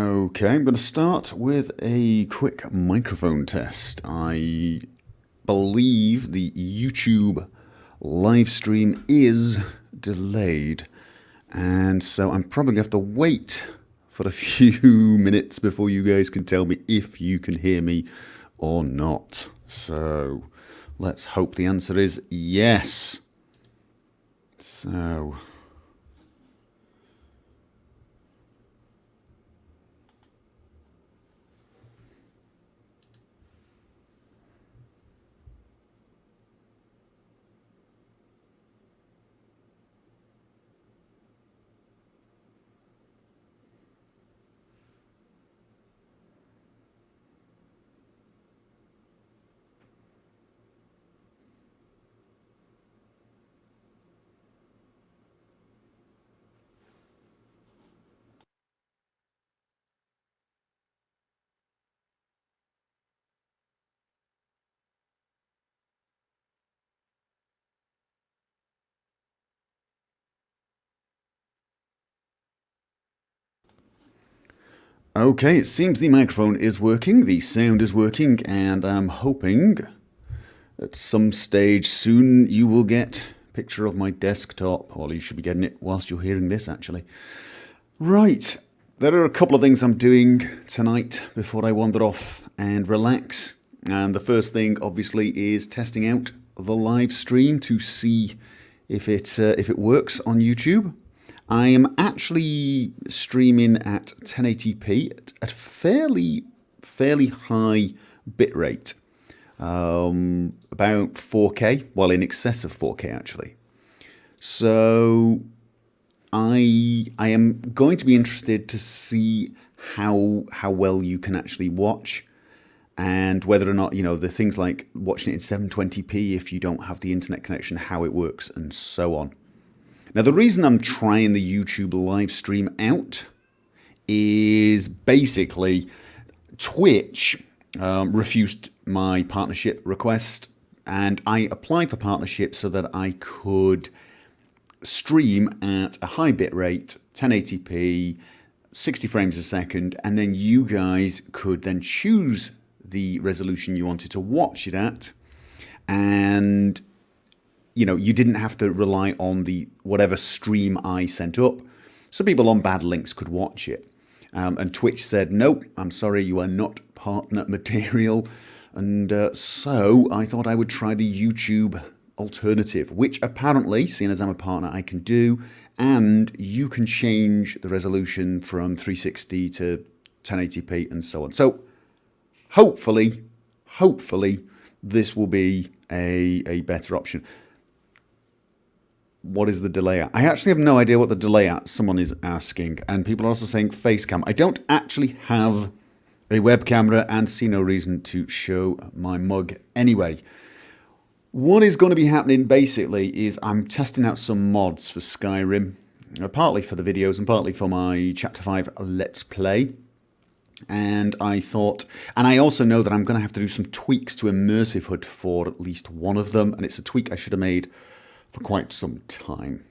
Okay, I'm going to start with a quick microphone test. I believe the YouTube live stream is delayed, and so I'm probably going to have to wait for a few minutes before you guys can tell me if you can hear me or not. So let's hope the answer is yes. So okay, it seems the microphone is working, the sound is working, and I'm hoping at some stage soon you will get a picture of my desktop, or you should be getting it whilst you're hearing this actually. Right, there are a couple of things I'm doing tonight before I wander off and relax. And the first thing obviously is testing out the live stream to see if it works on YouTube. I am actually streaming at 1080p at a fairly high bitrate, about 4K, well in excess of 4K actually. So I am going to be interested to see how well you can actually watch, and whether or not, you know, the things like watching it in 720p if you don't have the internet connection, how it works and so on. Now, the reason I'm trying the YouTube live stream out is basically Twitch refused my partnership request, and I applied for partnership so that I could stream at a high bit rate, 1080p, 60 frames a second, and then you guys could then choose the resolution you wanted to watch it at, and you know, you didn't have to rely on the whatever stream I sent up. So people on bad links could watch it. And Twitch said, nope, I'm sorry, you are not partner material. And so I thought I would try the YouTube alternative, which apparently, seeing as I'm a partner, I can do. And you can change the resolution from 360 to 1080p and so on. So hopefully, this will be a better option. What is the delay at? I actually have no idea what the delay at, someone is asking. And people are also saying face cam. I don't actually have a web camera and see no reason to show my mug anyway. What is going to be happening basically is I'm testing out some mods for Skyrim, partly for the videos and partly for my Chapter 5 Let's Play. And I thought, and I also know that I'm going to have to do some tweaks to Immersive HUD for at least one of them. And it's a tweak I should have made for quite some time.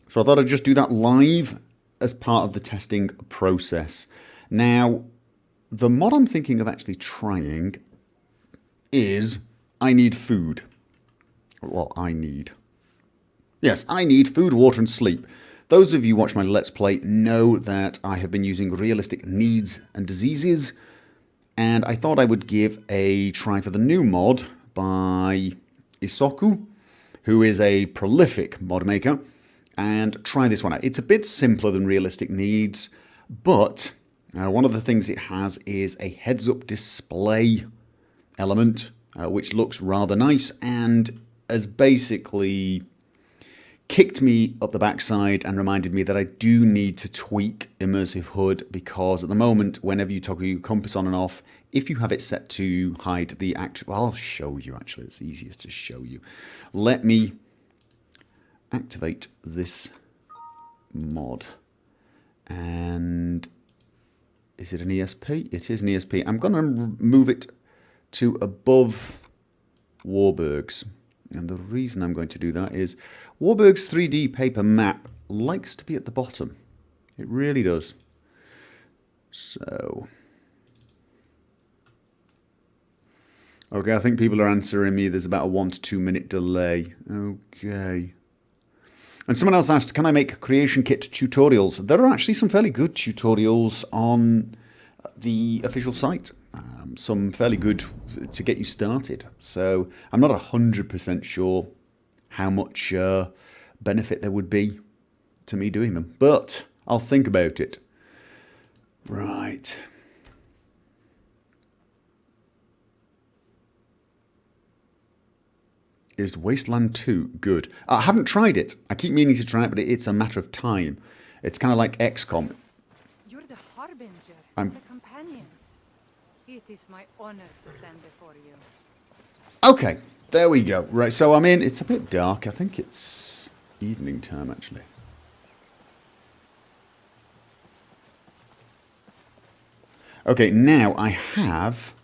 So I thought I'd just do that live as part of the testing process. Now, the mod I'm thinking of actually trying is I need food. Well, I need food, water and sleep. Those of you who watch my Let's Play know that I have been using realistic needs and diseases, and I thought I would give a try for the new mod by Isoku, who is a prolific mod maker, and try this one out. It's a bit simpler than realistic needs, but one of the things it has is a heads-up display element, which looks rather nice and has basically kicked me up the backside and reminded me that I do need to tweak Immersive HUD, because at the moment, whenever you toggle your compass on and off, if you have it set to hide the actual, well, I'll show you actually, it's easiest to show you. Let me activate this mod. And is it an ESP? It is an ESP. I'm going to move it to above Warburg's. And the reason I'm going to do that is Warburg's 3D paper map likes to be at the bottom. It really does. So, okay, I think people are answering me. There's about a 1 to 2 minute delay. Okay. And someone else asked, can I make creation kit tutorials? There are actually some fairly good tutorials on the official site. Some fairly good to get you started. So I'm not 100% sure how much benefit there would be to me doing them, but I'll think about it. Right. Is Wasteland 2 good? I haven't tried it. I keep meaning to try it, but it's a matter of time. It's kind of like XCOM. You're the harbinger, I'm... the companions. It is my honor to stand before you. Okay, there we go. Right, so I'm in. It's a bit dark. I think it's evening time, actually. Okay, now I have...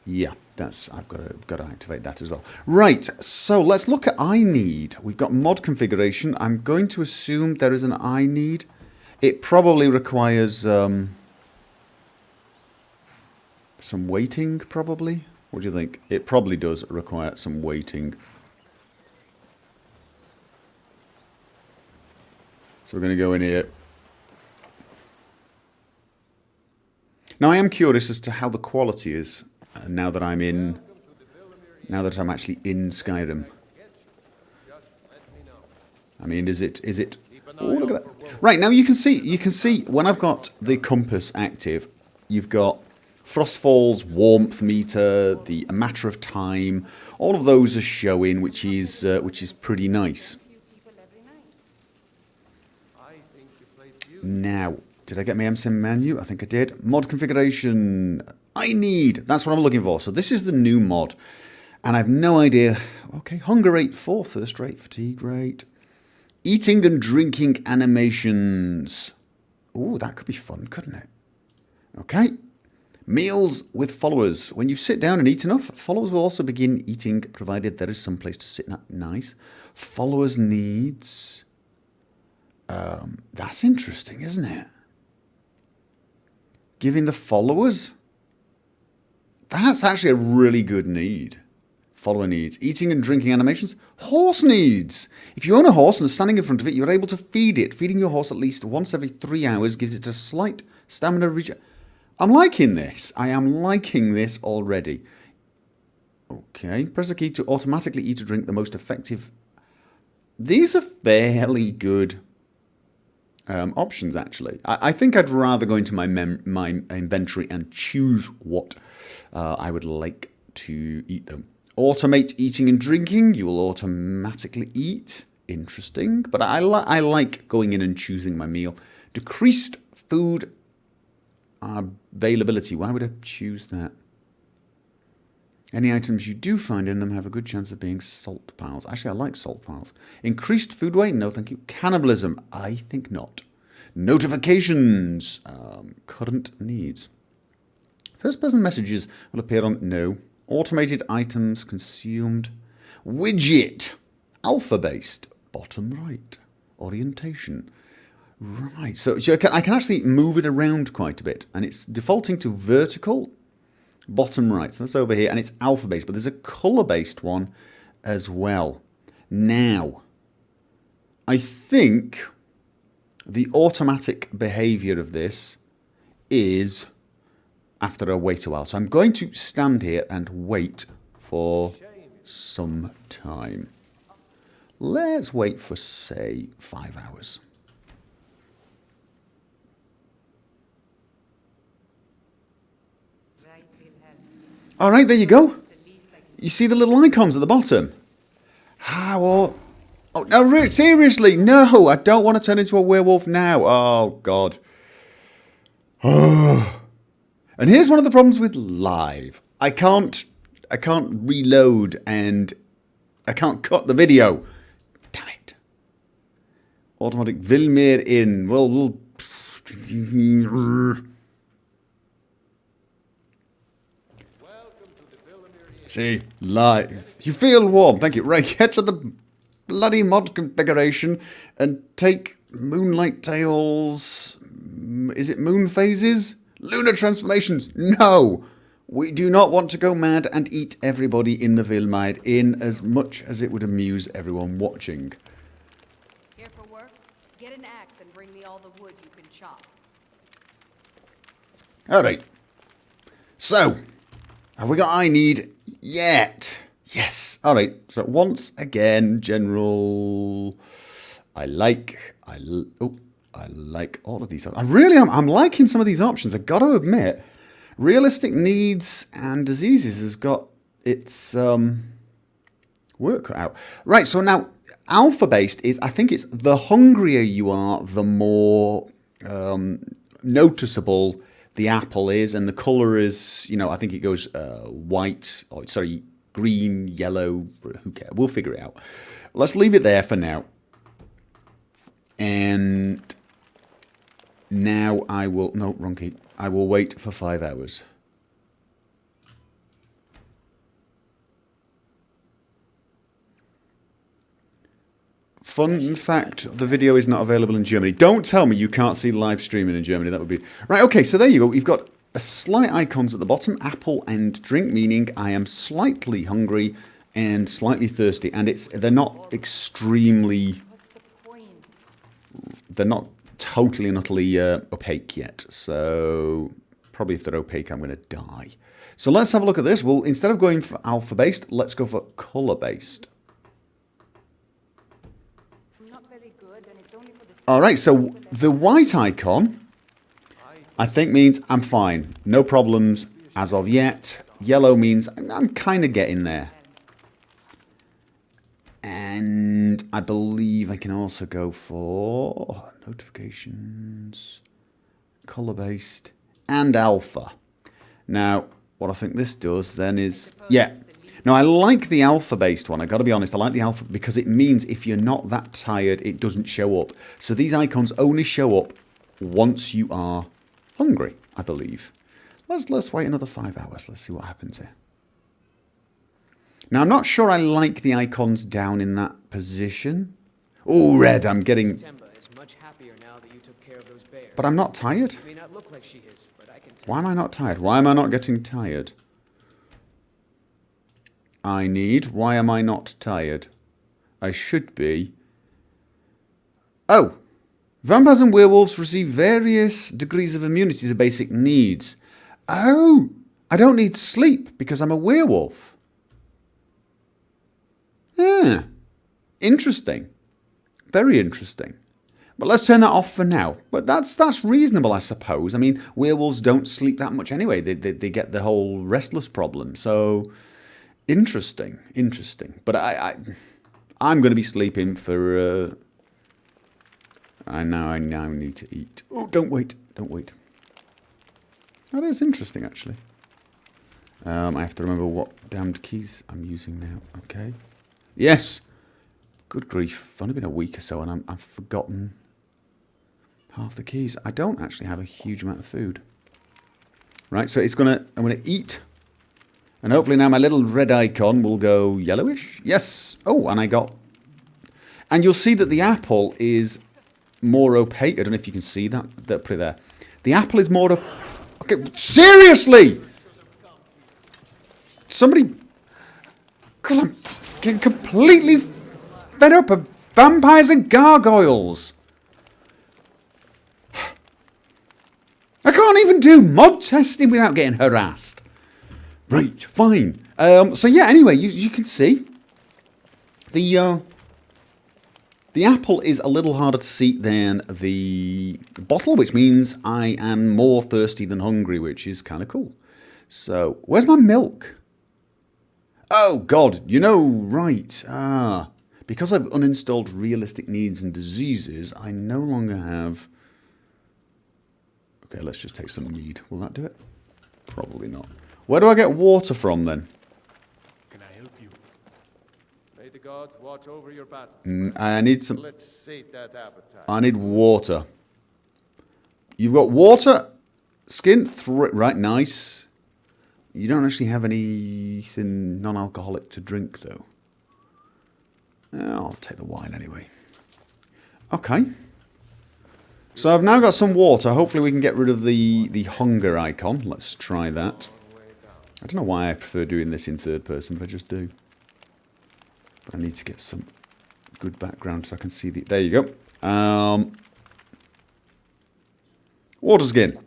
Yeah, I've got to activate that as well. Right, so let's look at I need. We've got mod configuration. I'm going to assume there is an I need. It probably requires some waiting, probably. What do you think? It probably does require some waiting. So we're going to go in here. Now I am curious as to how the quality is now that I'm actually in Skyrim. I mean, is it? Oh, look at that! Right, now you can see when I've got the compass active, you've got Frostfall's warmth meter, the a matter of time, all of those are showing, which is pretty nice. Now, did I get my MSIM menu? I think I did. Mod configuration. I need. That's what I'm looking for. So this is the new mod. And I have no idea. Okay, hunger rate 4, thirst rate, fatigue rate. Eating and drinking animations. Ooh, that could be fun, couldn't it? Okay. Meals with followers. When you sit down and eat enough, followers will also begin eating, provided there is some place to sit. Nice. Followers' needs. That's interesting, isn't it? Giving the followers? That's actually a really good need. Follower needs. Eating and drinking animations. Horse needs. If you own a horse and are standing in front of it, you're able to feed it. Feeding your horse at least once every 3 hours gives it a slight stamina regen. I'm liking this. I am liking this already. Okay. Press a key to automatically eat or drink the most effective. These are fairly good options, actually. I think I'd rather go into my inventory and choose what I would like to eat, though. Automate eating and drinking. You will automatically eat. Interesting. But I like going in and choosing my meal. Decreased food availability. Why would I choose that? Any items you do find in them have a good chance of being salt piles. Actually, I like salt piles. Increased food weight? No, thank you. Cannibalism? I think not. Notifications. Current needs. First-person messages will appear on... No. Automated items consumed. Widget. Alpha-based. Bottom right. Orientation. Right. So I can actually move it around quite a bit. And it's defaulting to vertical. Bottom right, so that's over here, and it's alpha-based, but there's a colour-based one as well. Now, I think the automatic behaviour of this is after I wait a while. So I'm going to stand here and wait for some time. Let's wait for, say, 5 hours. All right, there you go. You see the little icons at the bottom? How? Oh, no, seriously, no. I don't want to turn into a werewolf now. Oh, God. Oh. And here's one of the problems with live. I can't reload and I can't cut the video. Damn it. Automatic Vilmer in. Well, see, live. You feel warm. Thank you. Right, get to the bloody mod configuration and take Moonlight Tales is it moon phases? Lunar transformations? No! We do not want to go mad and eat everybody in the Vilmaid in as much as it would amuse everyone watching. Here for work? Get an axe and bring me all the wood you can chop. Alright. So, have we got I need yet? Yes. Alright, so once again, general... I like all of these. I'm liking some of these options. I've got to admit, realistic needs and diseases has got its work cut out. Right, so now alpha-based is, I think it's the hungrier you are, the more noticeable the apple is, and the colour is, you know, I think it goes white, or sorry, green, yellow, who cares? We'll figure it out. Let's leave it there for now. And now I will... No, wrong key. I will wait for 5 hours. Fun fact, the video is not available in Germany. Don't tell me you can't see live streaming in Germany. That would be... Right, okay, so there you go. We've got a slight icons at the bottom. Apple and drink, meaning I am slightly hungry and slightly thirsty. And they're not extremely... They're not totally and utterly opaque yet. So probably if they're opaque, I'm going to die. So let's have a look at this. Well, instead of going for alpha-based, let's go for color-based. All right, so the white icon, I think means I'm fine. No problems as of yet. Yellow means I'm kind of getting there. And I believe I can also go for notifications, color-based, and alpha. Now, what I think this does then is, yeah. Now, I like the alpha-based one. I've got to be honest. I like the alpha because it means if you're not that tired, it doesn't show up. So these icons only show up once you are hungry, I believe. Let's wait another 5 hours. Let's see what happens here. Now, I'm not sure I like the icons down in that position. Oh, red, I'm getting... But I'm not tired. Why am I not tired? Why am I not getting tired? I need... Why am I not tired? I should be... Oh! Vampires and werewolves receive various degrees of immunity to basic needs. Oh! I don't need sleep because I'm a werewolf. Yeah, interesting. Very interesting. But let's turn that off for now. But that's reasonable, I suppose. I mean, werewolves don't sleep that much anyway. They get the whole restless problem. So, interesting. But I'm going to be sleeping for... I now need to eat. Oh, don't wait. Oh, that's interesting, actually. I have to remember what damned keys I'm using now. Okay. Yes! Good grief. It's only been a week or so and I've forgotten half the keys. I don't actually have a huge amount of food. Right, so I'm gonna eat. And hopefully now my little red icon will go yellowish. Yes! Oh, and I got... And you'll see that the apple is more opaque. I don't know if you can see that. Put it there. The apple is more... Okay, seriously! Somebody... Because I'm getting completely fed up of vampires and gargoyles. I can't even do mod testing without getting harassed. Right, fine. So yeah, anyway, you can see the apple is a little harder to see than the bottle, which means I am more thirsty than hungry, which is kind of cool. So, where's my milk? Oh, God, you know, right. Because I've uninstalled realistic needs and diseases, I no longer have... Okay, let's just take some mead. Will that do it? Probably not. Where do I get water from, then? Can I help you? May the gods watch over your battle. I need some... Let's sate that appetite. I need water. You've got water? Skin? Right, nice. You don't actually have anything non-alcoholic to drink, though. I'll take the wine anyway. Okay. So I've now got some water. Hopefully we can get rid of the hunger icon. Let's try that. I don't know why I prefer doing this in third person, but I just do. But I need to get some good background so I can see the... There you go. Water skin.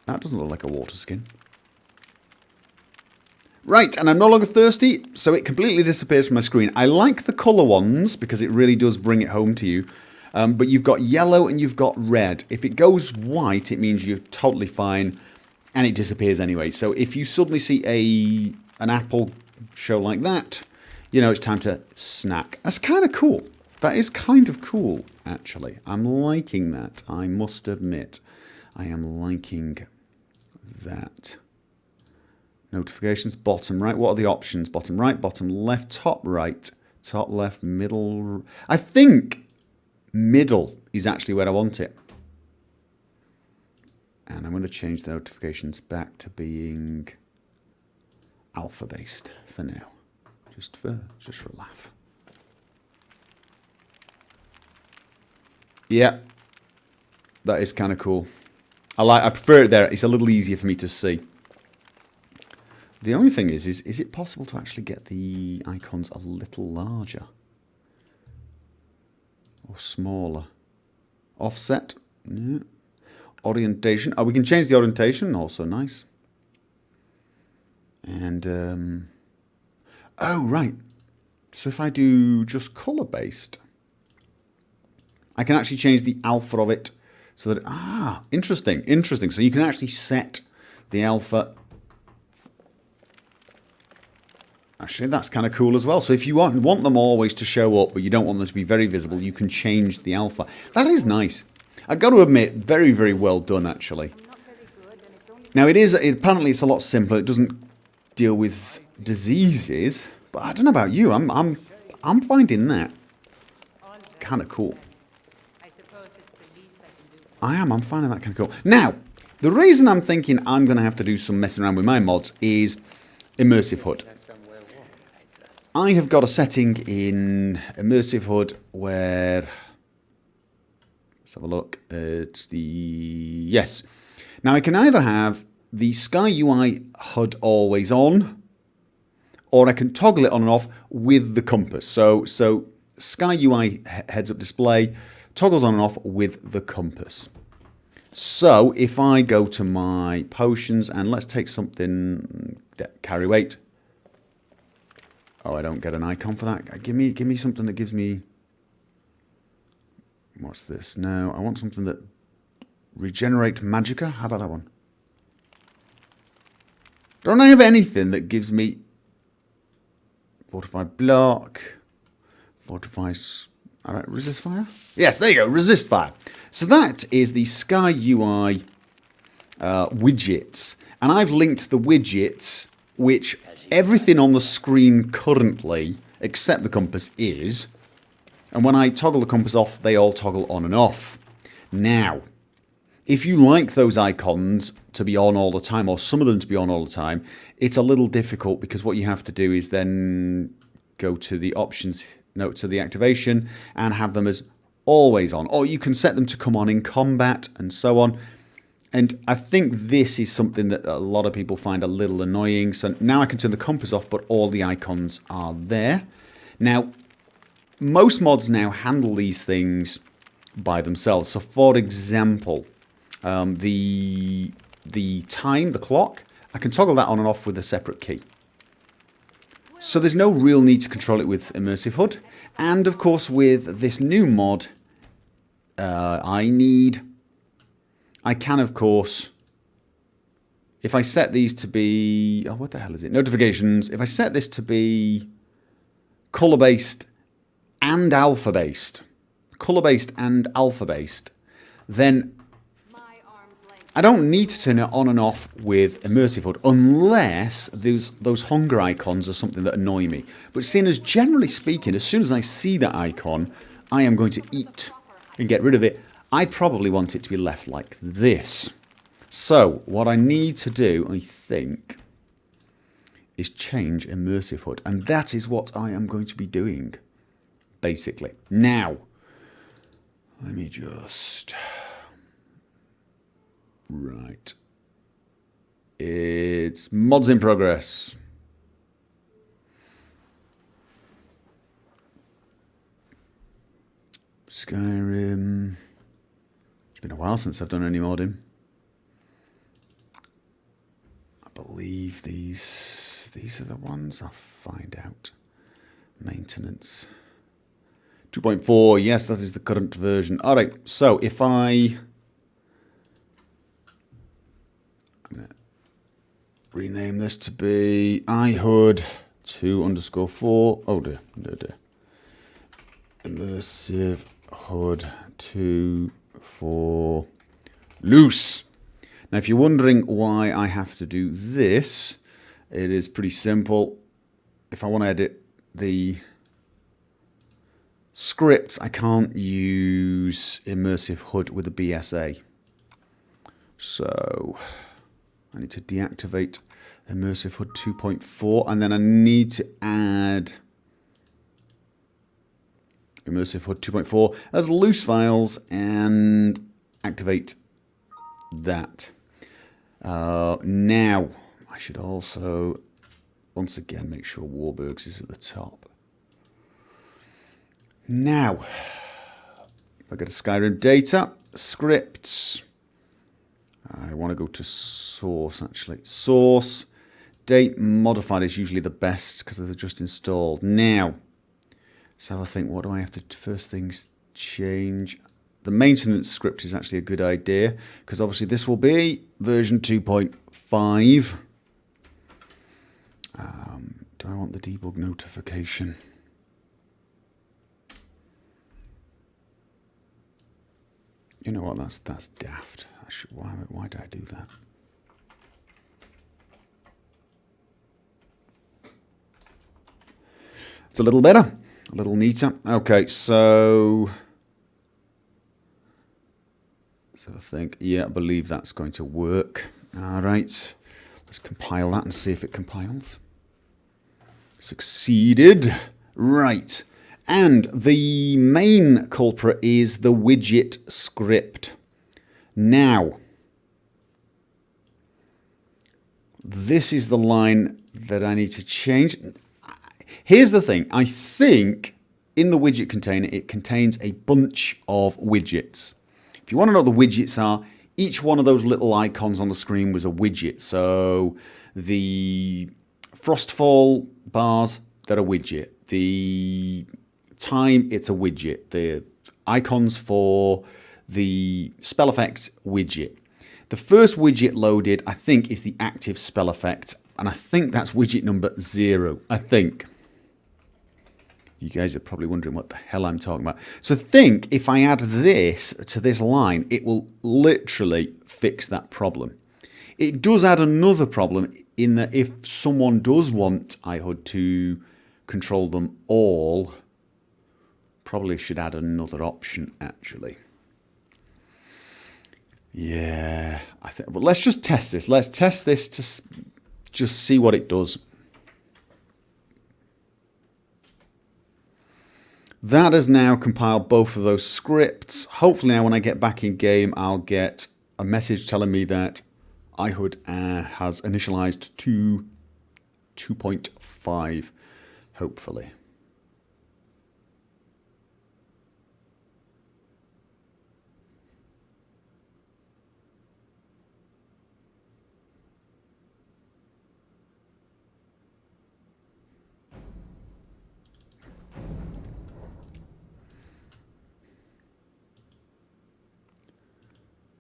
That doesn't look like a water skin. Right, and I'm no longer thirsty, so it completely disappears from my screen. I like the colour ones because it really does bring it home to you. But you've got yellow and you've got red. If it goes white, it means you're totally fine, and it disappears anyway. So if you suddenly see an apple show like that, you know it's time to snack. That's kind of cool. That is kind of cool, actually. I'm liking that, I must admit. I am liking that. Notifications, bottom right. What are the options? Bottom right, bottom left, top right, top left, middle. I think middle is actually where I want it. And I'm going to change the notifications back to being alpha-based for now. Just for a laugh. Yeah. That is kind of cool. I prefer it there. It's a little easier for me to see. The only thing is it possible to actually get the icons a little larger? Or smaller? Offset? No. Orientation. Oh, we can change the orientation. Also nice. And, oh, right. So if I do just colour-based, I can actually change the alpha of it so that... interesting, interesting. So you can actually set the alpha... Actually, that's kind of cool as well. So if you want them always to show up, but you don't want them to be very visible, you can change the alpha. That is nice. I've got to admit, very, very well done, actually. Now, apparently it's a lot simpler. It doesn't deal with diseases, but I don't know about you. I'm finding that kind of cool. I suppose it's the least I can do. I'm finding that kind of cool. Now, the reason I'm thinking I'm going to have to do some messing around with my mods is Immersive HUD. I have got a setting in Immersive HUD where... Let's have a look. It's the... Yes. Now, I can either have the Sky UI HUD always on, or I can toggle it on and off with the compass. So Sky UI heads-up display toggles on and off with the compass. So if I go to my potions, and let's take something that carry weight. Oh, I don't get an icon for that. Give me something that gives me... What's this? No, I want something that... Regenerate Magicka? How about that one? Don't I have anything that gives me... Fortify Block... Fortify... Resist Fire? Yes, there you go. Resist Fire. So that is the Sky UI widgets. And I've linked the widgets, which everything on the screen currently, except the compass, is. And when I toggle the compass off, they all toggle on and off. Now, if you like those icons to be on all the time, or some of them to be on all the time, it's a little difficult because what you have to do is then go to the options, no, to the activation, and have them as always on. Or you can set them to come on in combat and so on. And I think this is something that a lot of people find a little annoying. So now I can turn the compass off, but all the icons are there. Now, most mods now handle these things by themselves. So for example, the time, the clock, I can toggle that on and off with a separate key. So there's no real need to control it with Immersive HUD. And of course with this new mod, I can of course, if I set these to be, oh what the hell is it, notifications, if I set this to be color based and alpha based, then I don't need to turn it on and off with Immersive HUD unless those hunger icons are something that annoy me. But seeing as generally speaking, as soon as I see that icon, I am going to eat and get rid of it. I probably want it to be left like this. So what I need to do, I think, is change Immersive HUD. And that is what I am going to be doing, basically. Now, Let me just... Right. It's mods in progress. Skyrim. It's been a while since I've done any modding. I believe these are the ones. I'll find out. Maintenance. 2.4. Yes, that is the current version. All right. So if I'm going to rename this to be iHUD 2_4. Oh dear. Immersive HUD 2.4 loose. Now, if you're wondering why I have to do this, it is pretty simple. If I want to edit the scripts, I can't use Immersive HUD with a BSA. So I need to deactivate Immersive HUD 2.4, and then I need to add Immersive HUD 2.4 as loose files and activate that. Now, I should also, once again, make sure Warburgs is at the top. Now, if I go to Skyrim data, scripts, I want to go to source actually. Source, date modified is usually the best because they're just installed. Now, let's have a think, what do I have to, first things change? The maintenance script is actually a good idea because obviously this will be version 2.5. Do I want the debug notification? You know what? That's daft. Why did I do that? It's a little better, a little neater. Okay, so let's have a think. Yeah, I believe that's going to work. All right, let's compile that and see if it compiles. Succeeded. Right. And the main culprit is the widget script. Now, this is the line that I need to change. Here's the thing. I think in the widget container, it contains a bunch of widgets. If you want to know what the widgets are, each one of those little icons on the screen was a widget. So the Frostfall bars, they're a widget. The time, it's a widget. The icons for the spell effects widget. The first widget loaded, I think, is the active spell effect. And I think that's widget number 0. I think. You guys are probably wondering what the hell I'm talking about. So think if I add this to this line, it will literally fix that problem. It does add another problem in that if someone does want iHUD to control them all, probably should add another option actually. Yeah, I think. But let's just test this. Let's test this to just see what it does. That has now compiled both of those scripts. Hopefully now when I get back in game, I'll get a message telling me that iHUD has initialized to 2.5, hopefully.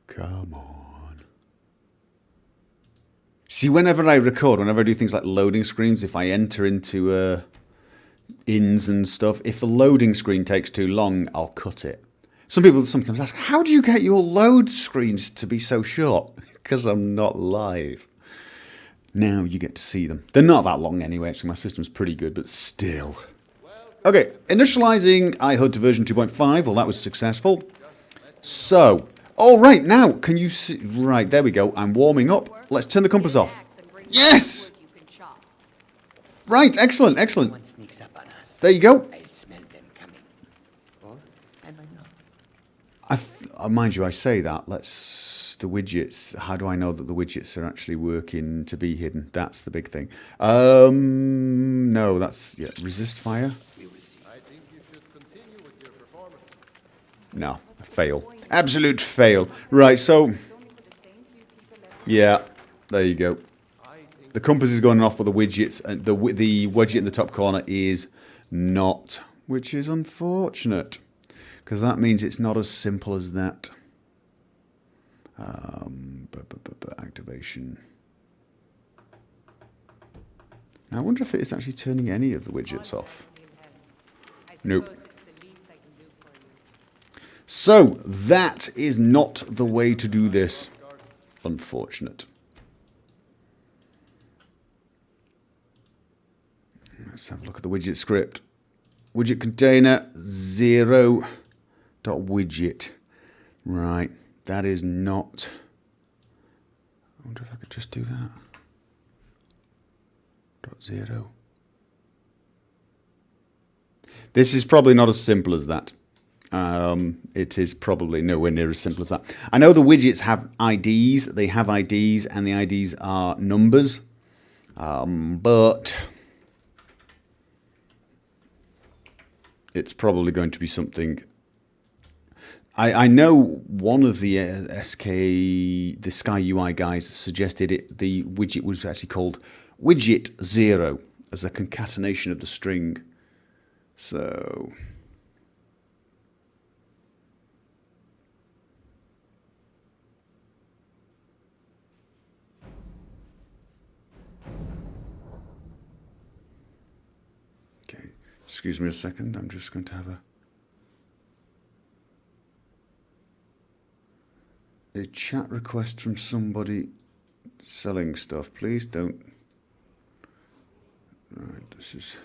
Come on. See, whenever I record, whenever I do things like loading screens, if I enter into ins and stuff, if the loading screen takes too long, I'll cut it. Some people sometimes ask, how do you get your load screens to be so short? Because I'm not live. Now you get to see them. They're not that long anyway, actually. My system's pretty good, but still. Okay, initializing iHUD to version 2.5. Well, that was successful. So, all right, now, can you see? Right, there we go. I'm warming up. Let's turn the compass off. Yes! Right, excellent, mind you, I say that. The widgets. How do I know that the widgets are actually working to be hidden? That's the big thing. No, that's resist fire. I think you should continue with your performances. No, fail. Absolute fail. Right, so yeah, there you go. The compass is going off, but the widgets, the widget in the top corner is not, which is unfortunate, because that means it's not as simple as that. Activation. Now, I wonder if it is actually turning any of the widgets off. Nope. So, that is not the way to do this. Unfortunate. Let's have a look at the widget script. Widget container 0.widget. Right, that is not... I wonder if I could just do that. .0. This is probably not as simple as that. It is probably nowhere near as simple as that. I know the widgets have IDs. They have IDs, and the IDs are numbers. But it's probably going to be something... I know one of the the Sky UI guys suggested the widget was actually called widget 0 as a concatenation of the string. So... Okay, excuse me a second, I'm just going to have a chat request from somebody selling stuff. Please don't... Right, this is...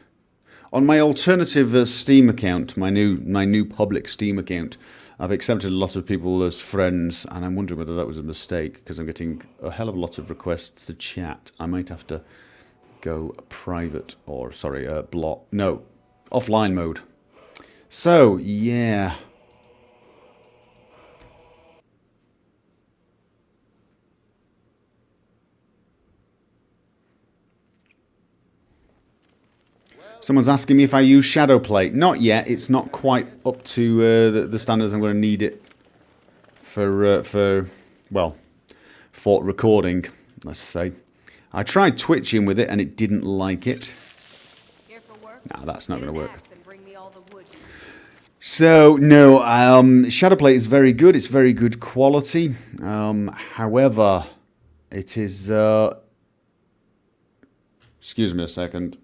On my alternative Steam account, my new public Steam account, I've accepted a lot of people as friends, and I'm wondering whether that was a mistake, because I'm getting a hell of a lot of requests to chat. I might have to go private, or sorry, block, no, offline mode. So, yeah. Someone's asking me if I use Shadowplay. Not yet. It's not quite up to the standards I'm going to need it for recording, let's say. I tried twitching with it and it didn't like it. Here for work? Nah, that's not going to work. And bring me all the wood you need. So, no, Shadowplay is very good. It's very good quality. However, it is... excuse me a second.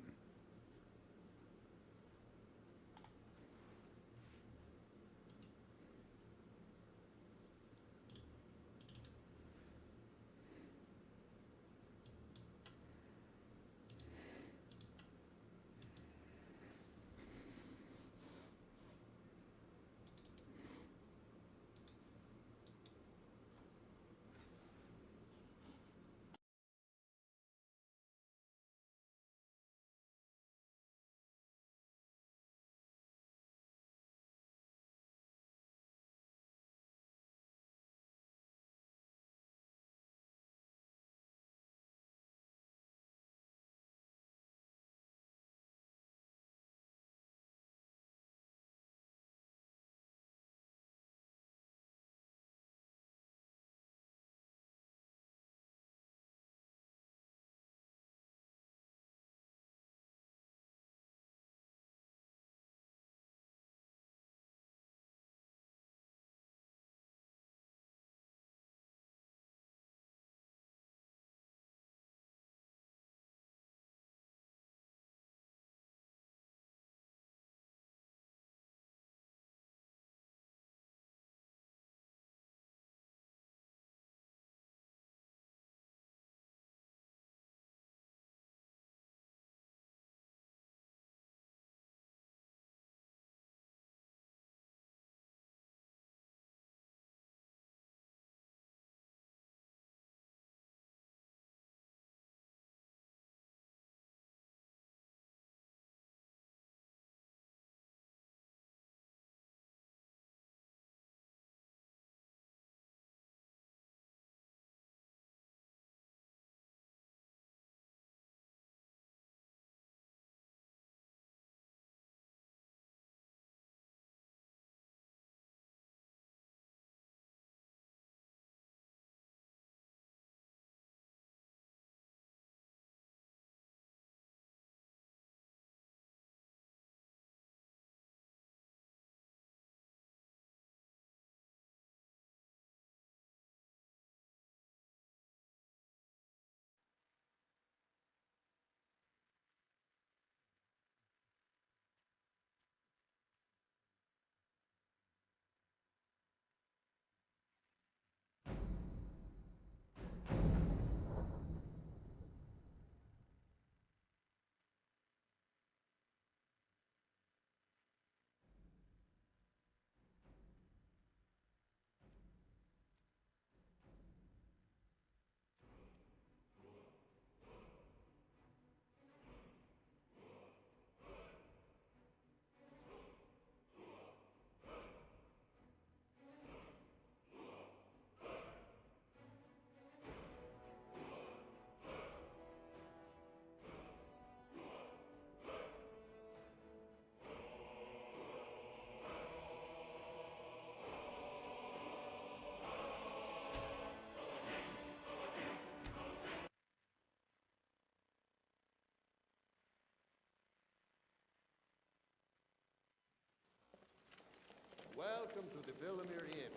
Villamere Inn.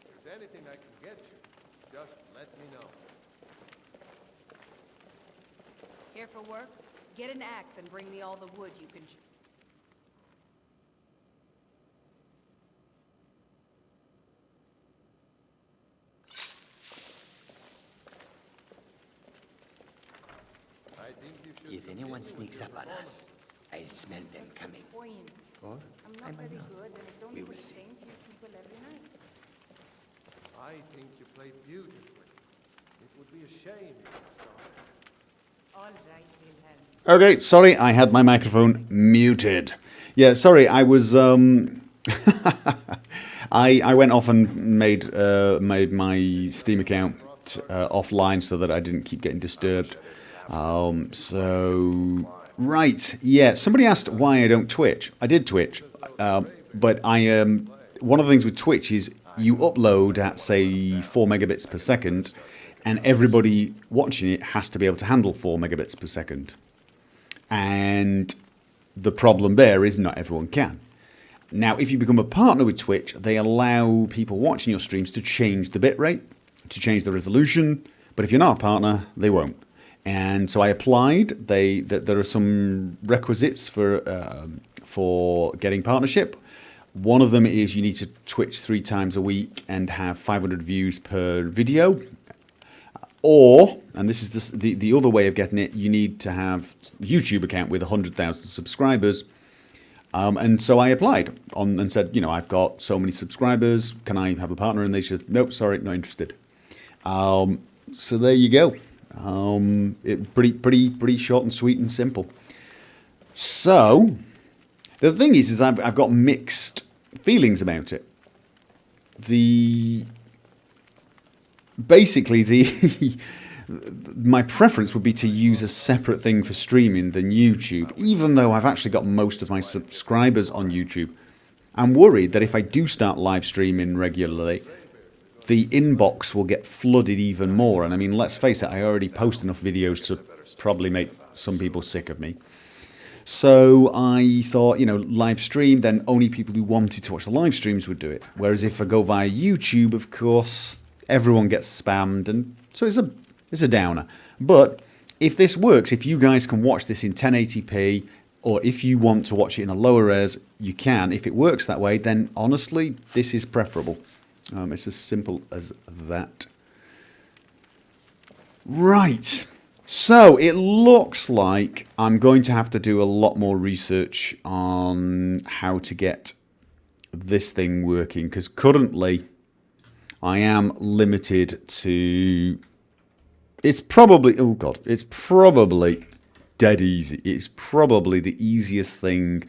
If there's anything I can get you, just let me know. Here for work? Get an axe and bring me all the wood you can. I think you should If anyone continue with sneaks your up on us, I'll smell them coming. Point. Or I'm I not might very not. good, and it's only We will the see. same few people every night. I think you play beautifully. It would be a shame if you stopped. All right, Wilhelm. Okay, sorry, I had my microphone muted. Yeah, sorry, I was I went off and made my Steam account offline so that I didn't keep getting disturbed. Right, yeah. Somebody asked why I don't Twitch. I did Twitch, but I one of the things with Twitch is you upload at say 4 megabits per second, and everybody watching it has to be able to handle 4 megabits per second. And the problem there is not everyone can. Now, if you become a partner with Twitch, they allow people watching your streams to change the bitrate, to change the resolution. But if you're not a partner, they won't. And so I applied. There are some requisites for getting partnership. One of them is you need to Twitch 3 times a week and have 500 views per video. Or, and this is the other way of getting it, you need to have a YouTube account with 100,000 subscribers. And so I applied and said, you know, I've got so many subscribers. Can I have a partner? And they said, nope, sorry, not interested. So there you go. Pretty short and sweet and simple. So the thing is I've got mixed feelings about it. My preference would be to use a separate thing for streaming than YouTube, even though I've actually got most of my subscribers on YouTube. I'm worried that if I do start live streaming regularly, the inbox will get flooded even more. And I mean, let's face it, I already post enough videos to probably make some people sick of me. So I thought, you know, live stream, then only people who wanted to watch the live streams would do it. Whereas if I go via YouTube, of course, everyone gets spammed, and so it's a downer. But if this works, if you guys can watch this in 1080p, or if you want to watch it in a lower res, you can. If it works that way, then honestly, this is preferable. It's as simple as that. Right. So it looks like I'm going to have to do a lot more research on how to get this thing working, because currently I am limited to... It's probably dead easy. It's probably the easiest thing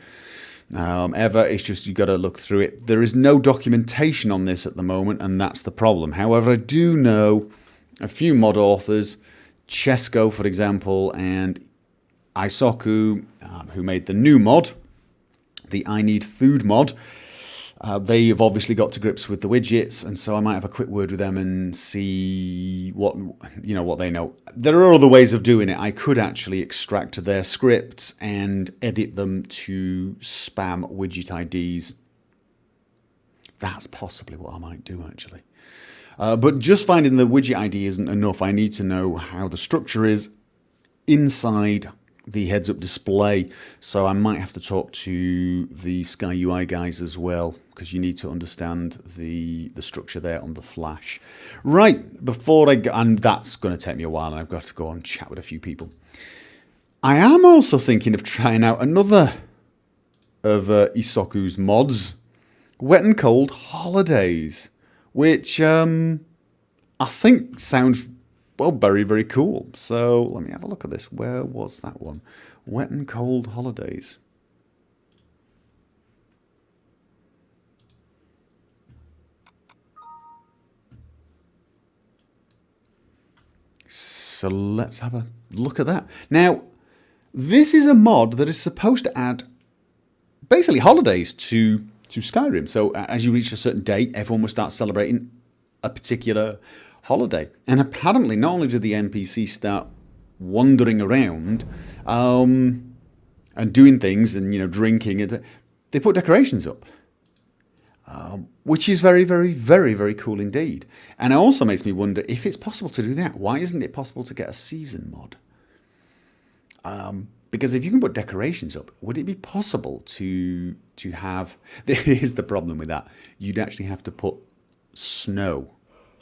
ever. It's just you got to look through it. There is no documentation on this at the moment, and that's the problem. However, I do know a few mod authors, Chesco, for example, and Isoku, who made the new mod, the I Need Food mod. They have obviously got to grips with the widgets, and so I might have a quick word with them and see what they know. There are other ways of doing it. I could actually extract their scripts and edit them to spam widget IDs. That's possibly what I might do, actually. But just finding the widget ID isn't enough. I need to know how the structure is inside the heads-up display. So I might have to talk to the Sky UI guys as well, because you need to understand the structure there on the Flash. Right, before I go, and that's going to take me a while, and I've got to go and chat with a few people. I am also thinking of trying out another of Isoku's mods, Wet and Cold Holidays, which I think sounds, well, very, very cool. So let me have a look at this. Where was that one? Wet and Cold Holidays. So let's have a look at that. Now, this is a mod that is supposed to add basically holidays to Skyrim. So as you reach a certain date, everyone will start celebrating a particular holiday. And apparently, not only do the NPCs start wandering around and doing things and, you know, drinking, they put decorations up. which is very, very, very, very cool indeed. And it also makes me wonder if it's possible to do that. Why isn't it possible to get a season mod? Because if you can put decorations up, would it be possible to have... Here's the problem with that. You'd actually have to put snow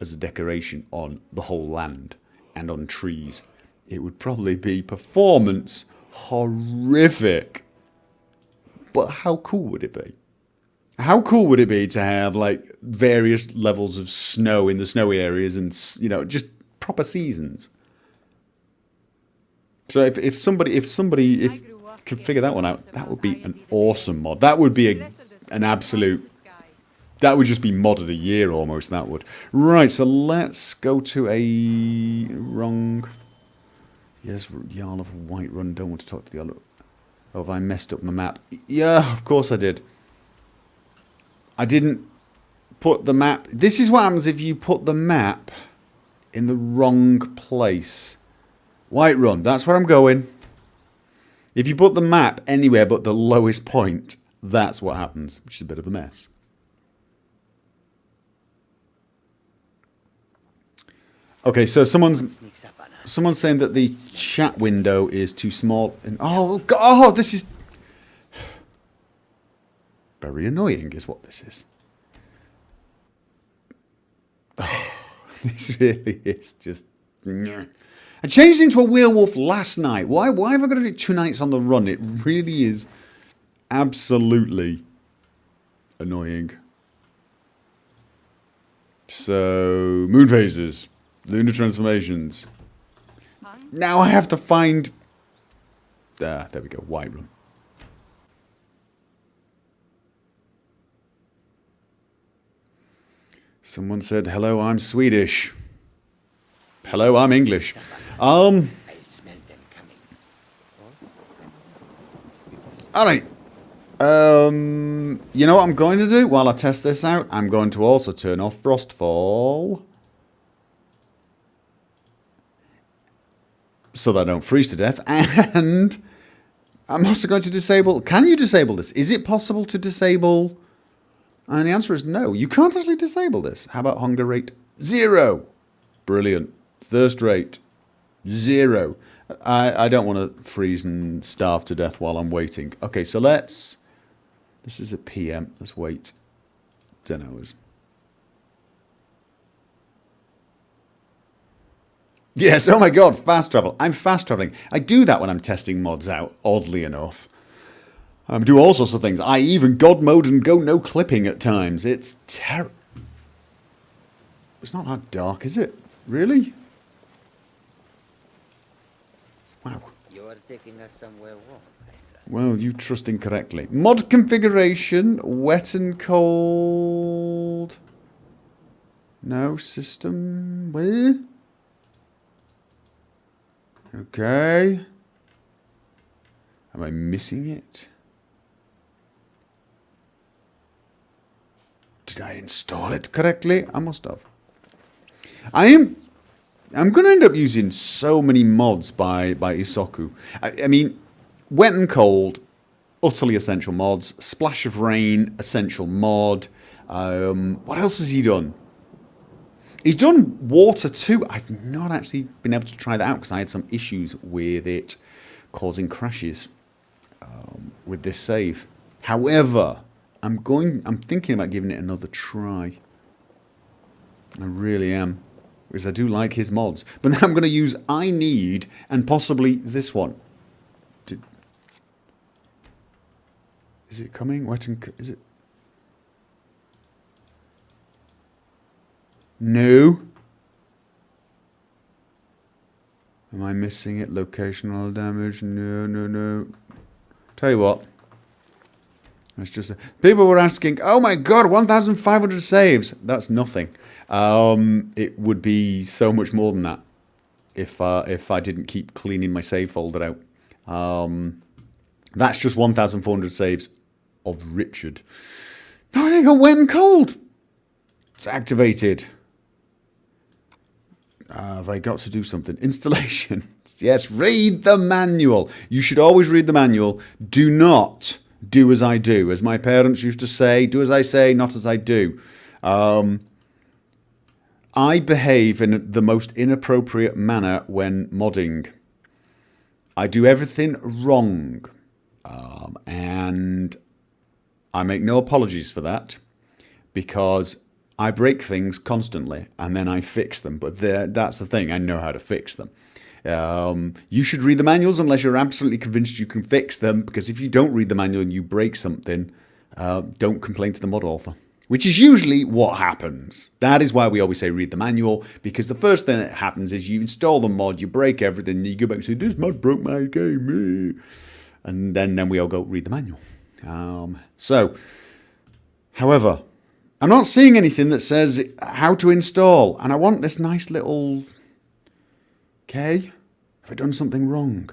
as a decoration on the whole land and on trees. It would probably be performance horrific. But how cool would it be? How cool would it be to have like various levels of snow in the snowy areas and, you know, just proper seasons? So if somebody could figure that one out, that would be an awesome mod. That would be an absolute... That would just be mod of the year almost, that would. Right, so let's go to a wrong... Yes, Jarl of Whiterun. Don't want to talk to the other... Oh, have I messed up my map? Yeah, of course I did. I didn't put the map... This is what happens if you put the map in the wrong place. Whiterun, that's where I'm going. If you put the map anywhere but the lowest point, that's what happens, which is a bit of a mess. Okay, so someone's saying that the chat window is too small. And oh God, oh, this is very annoying, is what this is. Oh, this really is just. I changed into a werewolf last night. Why have I got to do 2 nights on the run? It really is absolutely annoying. So, moon phases, lunar transformations. Now I have to find... there we go, Whiterun. Someone said, hello, I'm Swedish. Hello, I'm English. I smell them coming. Alright. You know what I'm going to do while I test this out? I'm going to also turn off Frostfall. So that I don't freeze to death. And I'm also going to disable... Can you disable this? Is it possible to disable... And the answer is no. You can't actually disable this. How about hunger rate? 0. Brilliant. Thirst rate. 0. I don't want to freeze and starve to death while I'm waiting. Okay, so let's... This is a PM. Let's wait 10 hours. Yes, oh my god, fast travel. I'm fast traveling. I do that when I'm testing mods out, oddly enough. I do all sorts of things. I even god mode and go no clipping at times. It's terrible. It's not that dark, is it? Really? Wow. You are taking us somewhere warm, I trust. Well, you trust incorrectly. Mod configuration, wet and cold. No system. Where? Okay. Am I missing it? Did I install it correctly? I must have. I'm going to end up using so many mods by Isoku. I mean, wet and cold, utterly essential mods. Splash of rain, essential mod. What else has he done? He's done water too. I've not actually been able to try that out because I had some issues with it causing crashes with this save. However, I'm thinking about giving it another try. I really am. Because I do like his mods. But then I'm going to use I Need and possibly this one. Is it coming? Wet and... Is it... No. Am I missing it? Locational damage? No. Tell you what. Let's just... People were asking, oh my god, 1,500 saves. That's nothing. It would be so much more than that if I didn't keep cleaning my save folder out. That's just 1,400 saves of Richard. No, I got wet and cold. It's activated. Have I got to do something? Installation. Yes, read the manual. You should always read the manual. Do not do as I do. As my parents used to say, do as I say, not as I do. I behave in the most inappropriate manner when modding. I do everything wrong. And I make no apologies for that, because I break things constantly and then I fix them. But that's the thing, I know how to fix them. You should read the manuals unless you're absolutely convinced you can fix them, because if you don't read the manual and you break something, don't complain to the mod author. Which is usually what happens. That is why we always say read the manual, because the first thing that happens is you install the mod, you break everything, and you go back and say, this mod broke my game. And then we all go read the manual. However, I'm not seeing anything that says how to install, and I want this nice little... Okay? Have I done something wrong?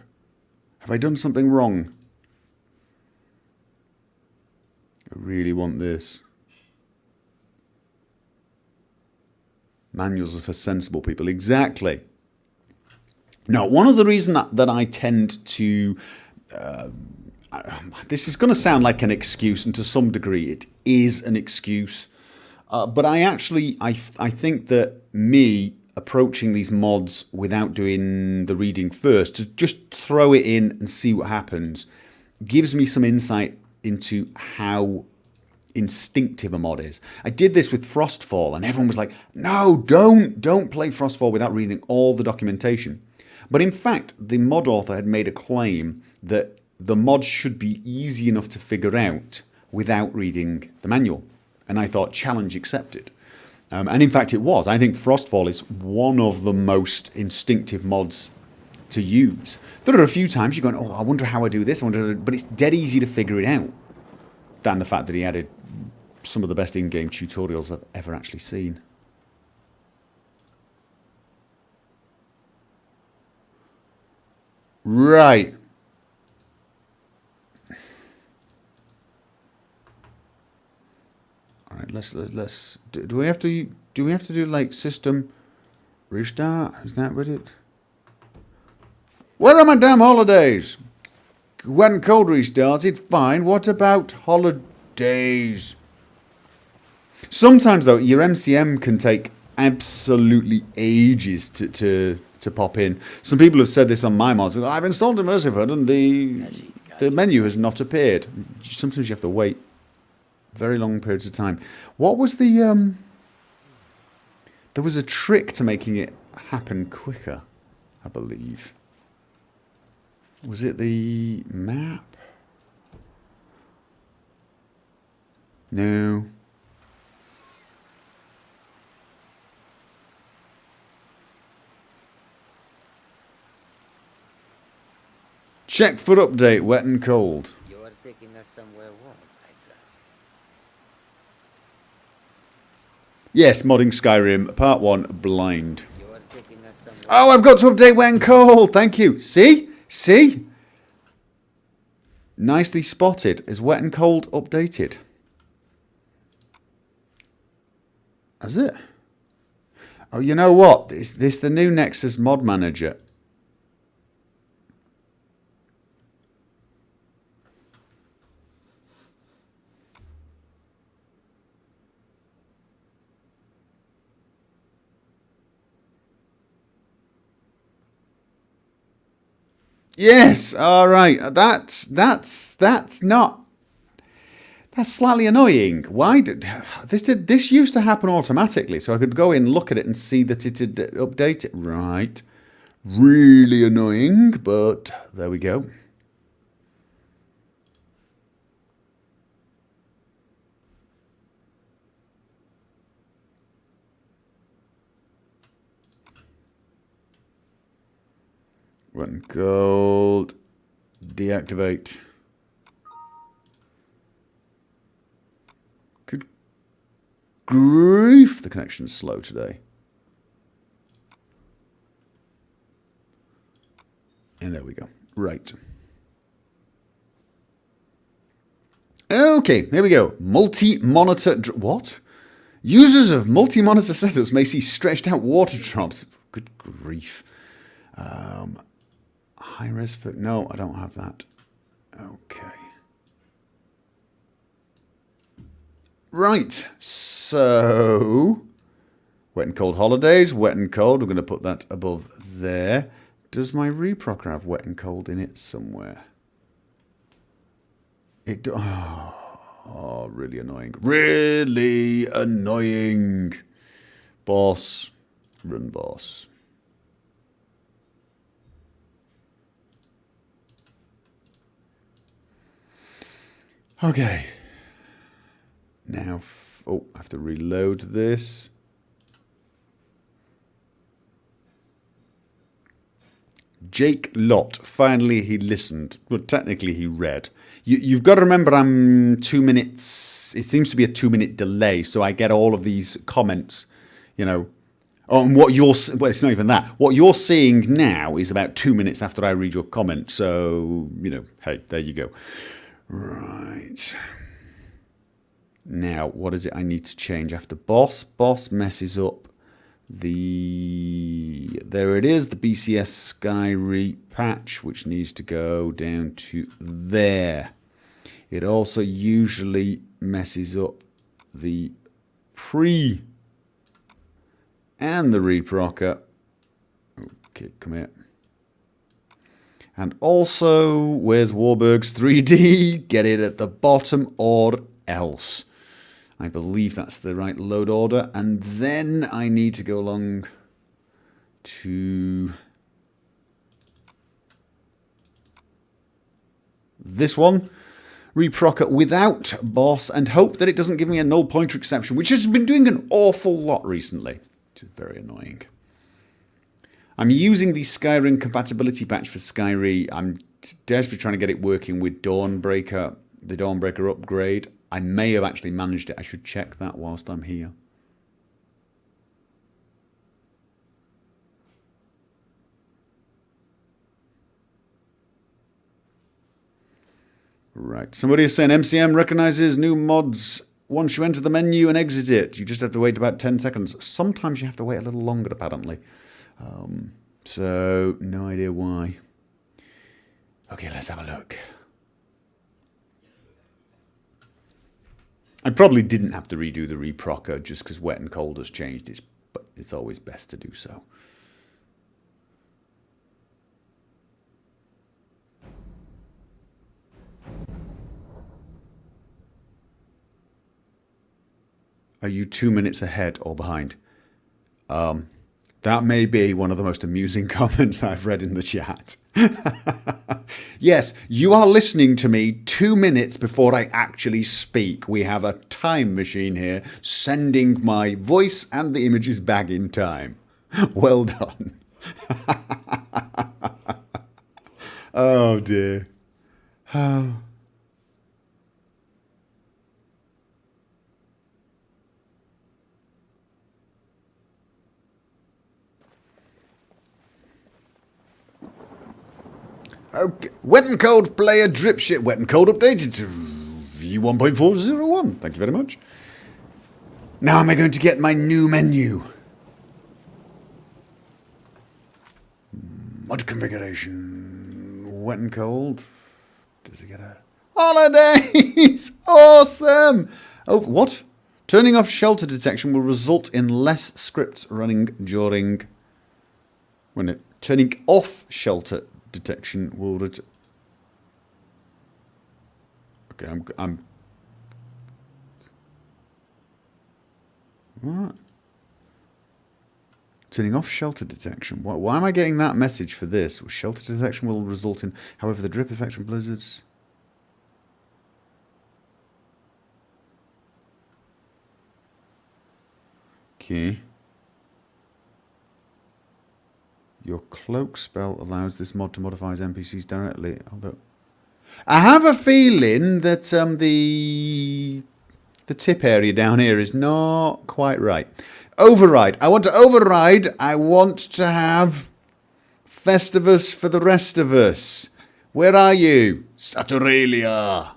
Have I done something wrong? I really want this. Manuals are for sensible people. Exactly. Now, one of the reasons that I tend to... this is going to sound like an excuse, and to some degree it is an excuse. But I think that me approaching these mods without doing the reading first, to just throw it in and see what happens, gives me some insight into how instinctive a mod is. I did this with Frostfall, and everyone was like, no, don't play Frostfall without reading all the documentation. But in fact, the mod author had made a claim that the mod should be easy enough to figure out without reading the manual. And I thought, challenge accepted. And in fact, it was. I think Frostfall is one of the most instinctive mods to use. There are a few times you're going, oh, I wonder how I do this, but it's dead easy to figure it out. Than the fact that he added some of the best in-game tutorials I've ever actually seen. Right. All right, let's do we have to do like system restart? Is that what it? Where are my damn holidays? When cold restarted, fine. What about holidays? Sometimes though, your MCM can take absolutely ages to pop in. Some people have said this on my mods. I've installed Immersive HUD and the menu has not appeared. Sometimes you have to wait very long periods of time. What was the there was a trick to making it happen quicker, I believe. Was it the map? No. Check for update, wet and cold. You are taking us somewhere warm, I trust. Yes, modding Skyrim, part 1, blind. You are taking us somewhere. Oh, I've got to update wet and cold. Thank you. See? See? Nicely spotted. Is wet and cold updated? Is it? Oh, you know what? Is this the new Nexus mod manager? Yes, all right. That's slightly annoying. Why did this used to happen automatically, so I could go in, look at it, and see that it had updated. Right, really annoying, but there we go. Run gold. Deactivate. Good grief, the connection's slow today. And there we go. Right. Okay, here we go. Multi-monitor... What? Users of multi-monitor setups may see stretched out water drops. Good grief. High res for... No, I don't have that. Okay. Right, so wet and cold holidays, wet and cold. We're going to put that above there. Does my reprocker have wet and cold in it somewhere? It do. Oh, really annoying. Really annoying. Boss. Run, boss. Okay. Now, I have to reload this. Jake Lott. Finally, he listened. Well, technically, he read. You've got to remember, I'm 2 minutes. It seems to be a 2-minute delay, so I get all of these comments. You know, on what you're. Well, it's not even that. What you're seeing now is about 2 minutes after I read your comment. So, you know, hey, there you go. Right. Now, what is it I need to change after boss? Boss messes up there it is, the BCS Skyrim patch, which needs to go down to there. It also usually messes up the pre and the reprocker. Okay, come here. And also, where's Warburg's 3D? Get it at the bottom or else. I believe that's the right load order. And then I need to go along to this one. Reprocker without boss and hope that it doesn't give me a null pointer exception, which has been doing an awful lot recently, which is very annoying. I'm using the Skyrim compatibility patch for Skyrim. I'm desperately trying to get it working with Dawnbreaker, the Dawnbreaker upgrade. I may have actually managed it. I should check that whilst I'm here. Right. Somebody is saying MCM recognizes new mods once you enter the menu and exit it. You just have to wait about 10 seconds. Sometimes you have to wait a little longer, apparently. So, no idea why. Okay, let's have a look. I probably didn't have to redo the reprocker just because wet and cold has changed it, but it's always best to do so. Are you 2 minutes ahead or behind? That may be one of the most amusing comments I've read in the chat. Yes, you are listening to me 2 minutes before I actually speak. We have a time machine here, sending my voice and the images back in time. Well done. Oh dear. Oh. Okay. Wet and cold player drip shit. Wet and cold updated to V1.401. Thank you very much. Now am I going to get my new menu? Mod configuration. Wet and cold. Does it get a holidays? Awesome. Oh, what? Turning off shelter detection will result in less scripts running during when it turning off shelter detection will okay, I'm what? Turning off shelter detection. Why am I getting that message for this? Shelter detection will result in, however, the drip effect from blizzards. Okay. Your cloak spell allows this mod to modify his NPCs directly. Although I have a feeling that the tip area down here is not quite right. Override. I want to override. I want to have Festivus for the rest of us. Where are you? Saturalia.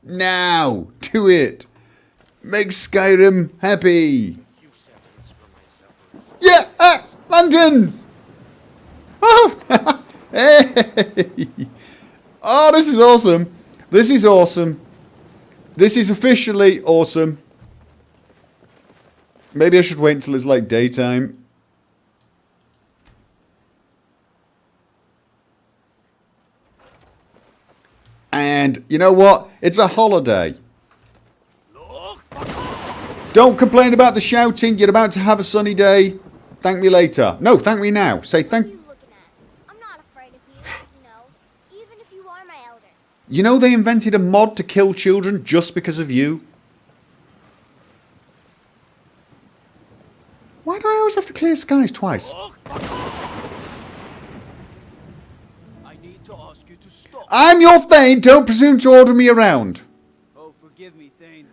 Now. Do it. Make Skyrim happy. Yeah. Lanterns. Oh. Hey. Oh, this is awesome. This is awesome. This is officially awesome. Maybe I should wait until it's like daytime. And you know what? It's a holiday. Don't complain about the shouting. You're about to have a sunny day. Thank me later. No, thank me now. Say What are thank... you looking at? I'm not afraid of you, even if you are my elder. You know they invented a mod to kill children just because of you? Why do I always have to clear skies twice? I need to ask you to stop. I'm your Thane. Don't presume to order me around. Oh, forgive me, Thane.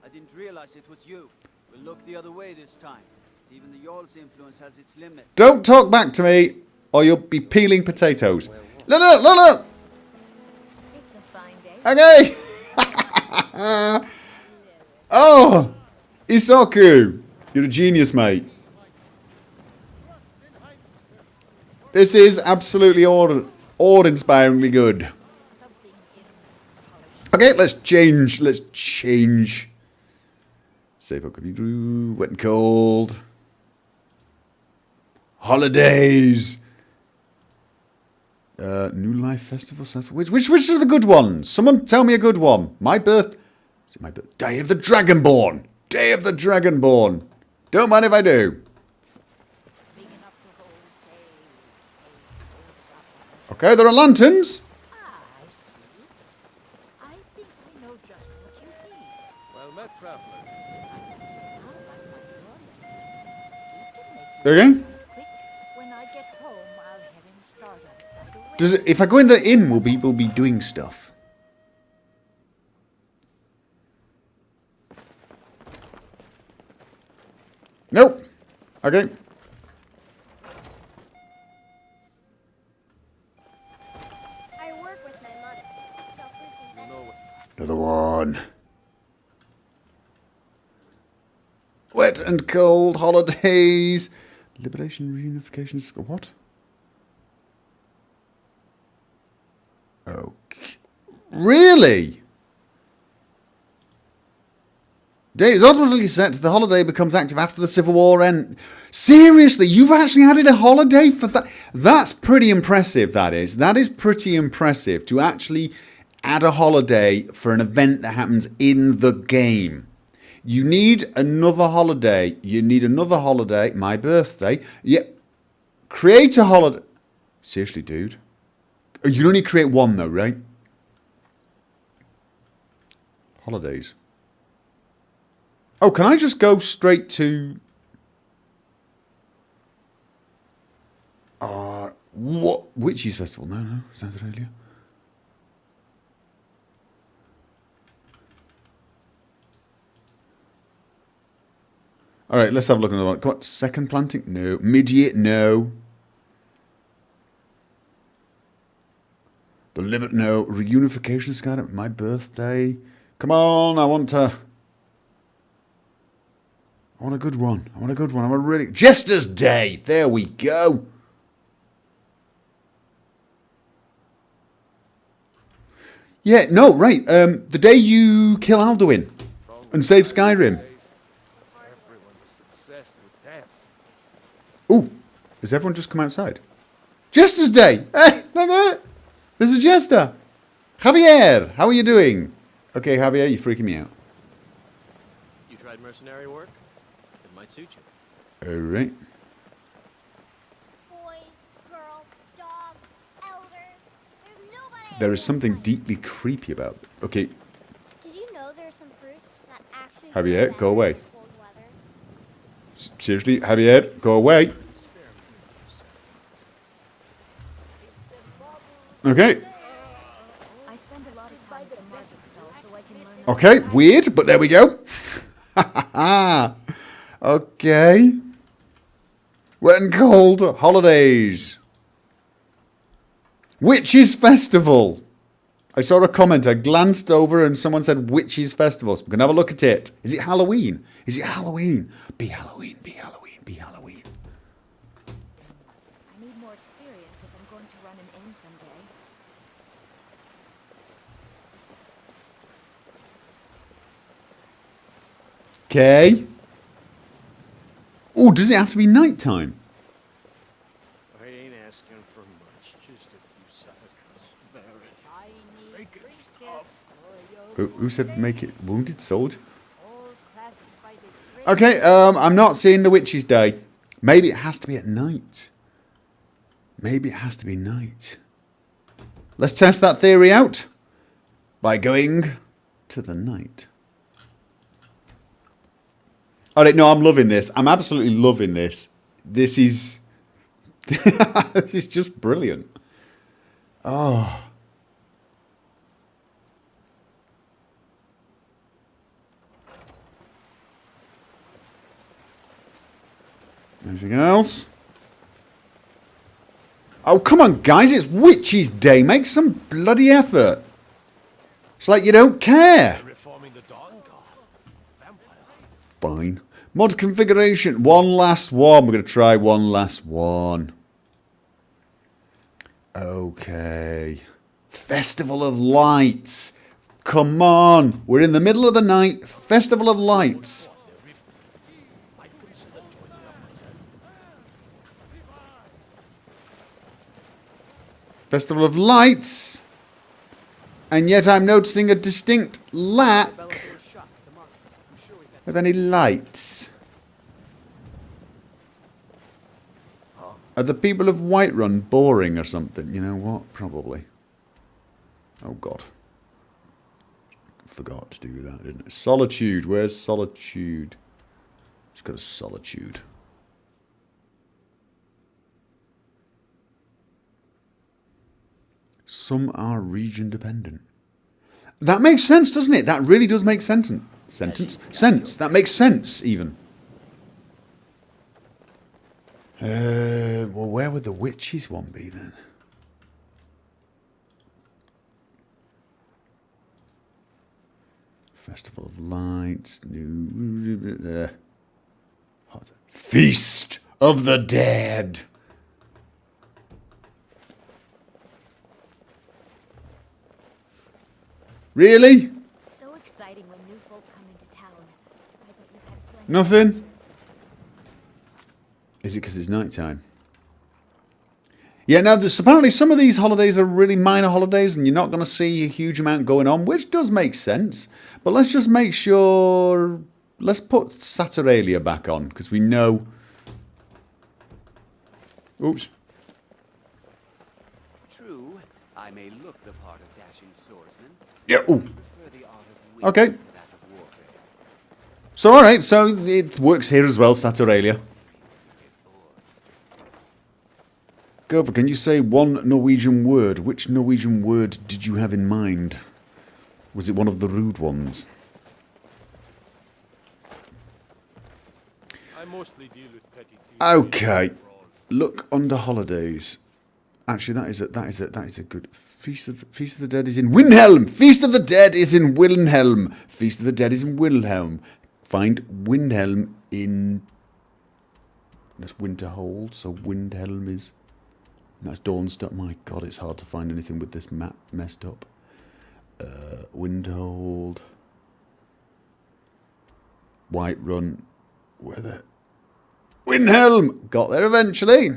I didn't realize it was you. We'll look the other way this time. Even the Jarl's influence has its limits. Don't talk back to me, or you'll be peeling potatoes. Look! It's a fine day. Okay. Oh, Isoku, you're a genius, mate. This is absolutely awe-inspiringly good. Okay, let's change. Save up, wet and cold. Holidays. New Life Festival. Which are the good ones? Someone tell me a good one. My birth. Is it my birth? Day of the Dragonborn. Day of the Dragonborn. Don't mind if I do. Okay, there are lanterns. I think I know just what you need. Well met, traveler. Okay. Quick, when I get home, I'll have him started right away. Does it, if I go in the inn, we'll be doing stuff. Nope. Okay. I work with my mother. Sell fruits and vegetables. Another one. Wet and cold holidays. Liberation, reunification. What? Okay. Really? Day is ultimately set. The holiday becomes active after the Civil War ends. Seriously, you've actually added a holiday for that? That's pretty impressive, that is. That is pretty impressive to actually add a holiday for an event that happens in the game. You need another holiday. My birthday. Yeah. Create a holiday. Seriously, dude. You can only create one, though, right? Holidays. Oh, can I just go straight to... what? Witches Festival? No. Saturnalia. All right, let's have a look at another one. Come on, second planting? No. Mid-year? No. The limit? No. Reunification of Skyrim? My birthday? Come on, I want a good one. I want a really... Jester's Day! There we go. Yeah, no, right. The day you kill Alduin and save Skyrim. Everyone's obsessed with death. Ooh, has everyone just come outside? Jester's Day! Hey, look at it! There's a Jester! Javier, how are you doing? Okay, Javier, you're freaking me out. You tried mercenary work? It might suit you. Alright. Boys, girls, dogs, elders. There's nobody. There is something deeply creepy about it. Okay, Did you know there are some fruits that actually Javier, grow go away. better in cold weather? Seriously, Javier, go away. Okay. I spend a lot of time at the market stall so I can learn. Okay, weird, but there we go. Okay. Wet and cold holidays. Witches Festival. I saw a comment. I glanced over and someone said Witches Festival. So we can have a look at it. Is it Halloween? Is it Halloween? Be Halloween, be Halloween, be Halloween. I need more experience if I'm going to run an inn someday. Okay. Oh, does it have to be nighttime? I ain't asking for much, just a few seconds. Bear it. Make it stop. Who said make it wounded soldier? Okay, I'm not seeing the Witch's Day. Maybe it has to be at night. Maybe it has to be night. Let's test that theory out by going to the night. Alright, no, I'm loving this. I'm absolutely loving this. This is... this is just brilliant. Oh. Anything else? Oh, come on, guys. It's Witch's Day. Make some bloody effort. It's like you don't care. Reforming the Dawn God. Vampire. Fine. Mod configuration. One last one. We're going to try one last one. Okay. Festival of Lights. Come on. We're in the middle of the night. Festival of Lights. Festival of Lights. And yet I'm noticing a distinct lack of any lights. Are the people of Whiterun boring or something? You know what? Probably. Oh, God. Forgot to do that, didn't I? Solitude. Where's Solitude? Let's go to Solitude. Some are region dependent. That makes sense, doesn't it? That really does make sense. Sense. That makes sense, even. Well, where would the witches one be then? Festival of Lights. New. Feast of the Dead. Really? So exciting when new folk come into town. I bet you've had plenty of Nothing? adventures. Is it because it's nighttime? Yeah, now there's apparently some of these holidays are really minor holidays and you're not going to see a huge amount going on, which does make sense. But let's just make sure... Let's put Saturalia back on, because we know... Oops. True, I may look the part of dashing swordsman. Yeah, ooh. Prefer the art of wit Okay. to that of warfare. So, alright, so it works here as well, Saturalia. Gopher, can you say one Norwegian word? Which Norwegian word did you have in mind? Was it one of the rude ones? I mostly deal with petty thieves. Okay. Look under holidays. Actually, that is a good Feast of the Dead is in Windhelm. Feast of the Dead is in Wilhelm. Feast of the Dead is in Wilhelm. Find Windhelm in. That's Winterhold. So Windhelm is. That's Dawnstone. My God, it's hard to find anything with this map messed up. Winterhold. Whiterun. Where the. Windhelm! Got there eventually.